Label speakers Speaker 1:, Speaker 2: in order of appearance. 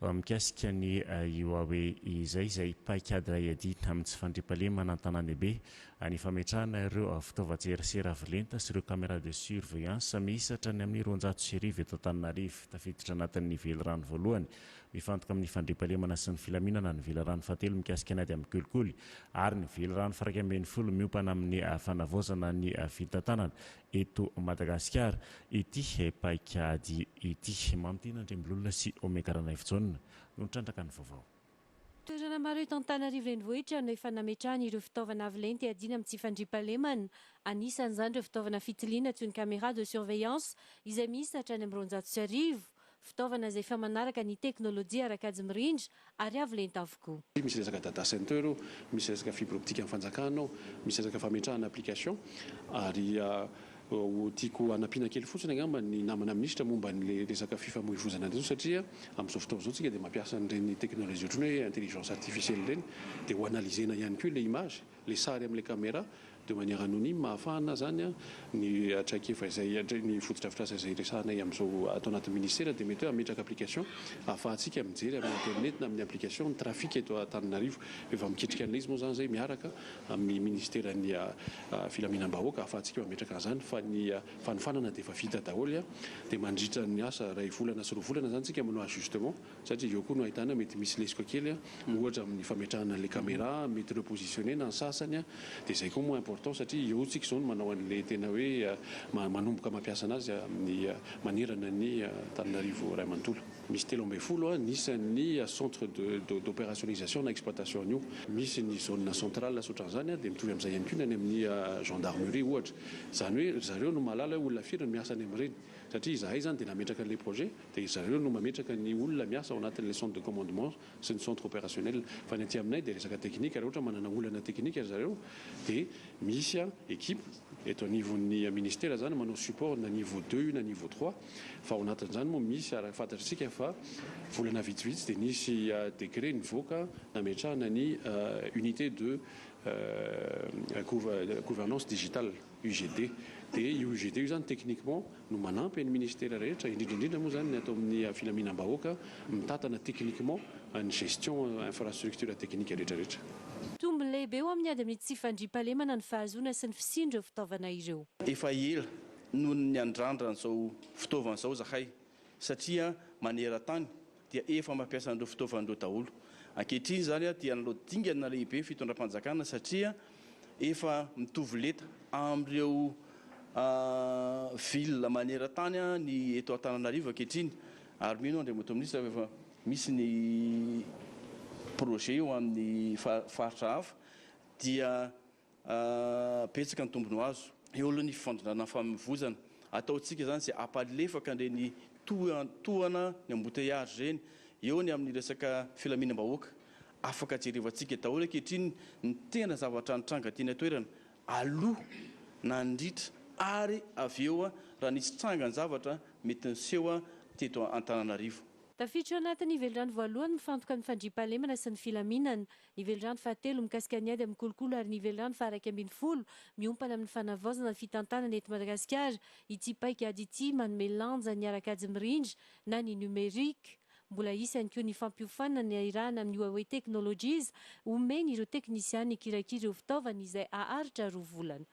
Speaker 1: mikasika ny Huawei izay paikady ray ady amin'ny tsy fandriampahalemana an-tanàn-dehibe ny fametrahana ireo fitaovan-tserasera avolenta sy ireo caméra de surveillance mihisatra ny amin'ny 200 eto Antananarivo tafiditra anatin'ny nivelirano voalohany mifantoka amin'ny fandriampahalemana sy ny filaminana ny nivelirano fahatelo mikasika ny ady amin'ny kolikoly ary ny nivelirano farak ambin'ny folo miompana amin'ny fanavaozana ny fitantanana eto Madagasikara ity paikady ity mampitena Andrembololona sy Omekarana Efitsonina no trandraka ny vaovao.
Speaker 2: Toerana maro eto Antananarivo renivohitra no efa nametrahana ireo fitaovana avolenta adina amin'ny tsy fandriampahalemana. Anisan'izany ireo fitaovana fitiliana toy ny caméra de surveillance izay mihisatra any amin'ny 200 fitaovana izay efa manaraka ny teknôlôjia arak'ady mirindra ary avolenta avokoa.
Speaker 3: Misy resaka data center, misy resaka fibre optique amin'ny fanjakana, misy resaka fametrahana application ary tiako anampiana kely fotsiny angamba ny namana ministra momba ny resaka fifamoivoizana andreo satria amin'izao fotoana izao tsika dia mampiasa an'ireny teknôlôjia ohatrany hoe intelligence artificielle ireny dia ho analysena ihany koa ilay image, ilay sary amin'ilay caméra de manière anonyme ahafahana zany ny traikefa izay ny fotodrafitrasa izay resahanay amin'izao atao anaty ministère dia mety hoe ametraka application ahafahantsika mijery amin'ny internet na amin'ny application ny trafic eto Antananarivo efa miketrika an'ilay izy moa zany zay miaraka amin'ny ministère ny filaminam-bahoaka ahafahantsika mametraka an'izany fa ny fanofanana dia efa vita daholo dia mandritra ny asa ray volana sy roa volana zany tsika manao ajustement satria eo koa no ahitana mety misy lesika kely ohatra amin'ny fametrahana le caméra mety repositionner na ny sasany dia izay koa moa important satria eo tsika zao no manao an'ilay tena hoe manomboka mampiasa anazy amin'ny manerana ny Antananarivo ray manontolo. Misy 13 nisan'ny centre d'opérationnalisation na exploitation an'io misy ny zone centrale sotran'izany dia mitovy amin'izay ihany koa ny amin'ny gendarmerie ohatra zany hoe zareo no mahalala olona firy no miasa any amin'ireny satria izahay zany dia nametraka an'ilay projet dia zareo no mametraka ny olona miasa ao anatin'ilay centre de commandement sy ny centre opérationnel fa ny aty aminay dia resaka teknika rehetra manana olana teknika zareo dia misy équipe eto anivon'ny ministère zany manao support na niveau 2 na niveau 3 fa ao anatin'izany moa misy araky fantatritsika fa volana vitsivitsy dia nisy décret nivoaka nametrahana ny unité de gouvernance digitale UGD dia io UGD io zany techniquement no manampy ny ministère rehetra indrindrindrindra moa zany ny atao amin'ny filaminam-bahoaka mitatana techniquement ny gestion infrastructure technique rehetrarehetra.
Speaker 2: Tombony lehibe eo amin'ny ady amin'ny tsy fandriampahalemana ny fahazoana sy ny fisindreo fitaovana ireo.
Speaker 4: Efa ela noho ny andrandrana izao fitaovana izao zahay satria maneran-tany dia efa mampiasa an'ireo fitaovan'ireo daholo. Ankehitriny zany dia nalodingana lehibe fitondram-panjakana satria efa mitovy leta amin'ireo ville maneran-tany ny eto Antananarivo ankehitriny ary mino Andriamatoa Minisitra efa misy ny projet eo amin'ny faritra hafa dia betsaka ny tombony azo eo aloha ny fifandonana famoivoizana ataontsika zany izay apalefaka ireny tohana ny embouteillage ireny eo ny amin'ny resaka filaminam-bahoaka afaka jerevantsika daholo ankehitriny ny tena zavatra nitranga tiana toerana aloha nandritra ary avy eo raha nisy tranga ny zavatra mety niseho teto Antananarivo.
Speaker 2: Tafiditra anatin'ny nivelirano voalohany mifantoka amin'ny fandriampahalemana sy ny filaminana, nivelirano fahatelo mikasika ny ady amin'ny kolokolo ary nivelirano faharaiky ambin'ny folo miompana amin'ny fanavaozana ny fitantanana eto Madagasikara. Ity paikady ity manome lanja ny arak'ady mirindra na ny numerika. Mbola isany koa ny fampiofanana ny irahana amin'ny Huawei Technologies omeny ireo teknisiany ikirakira ireo fitaovana izay aharitra 2 volana.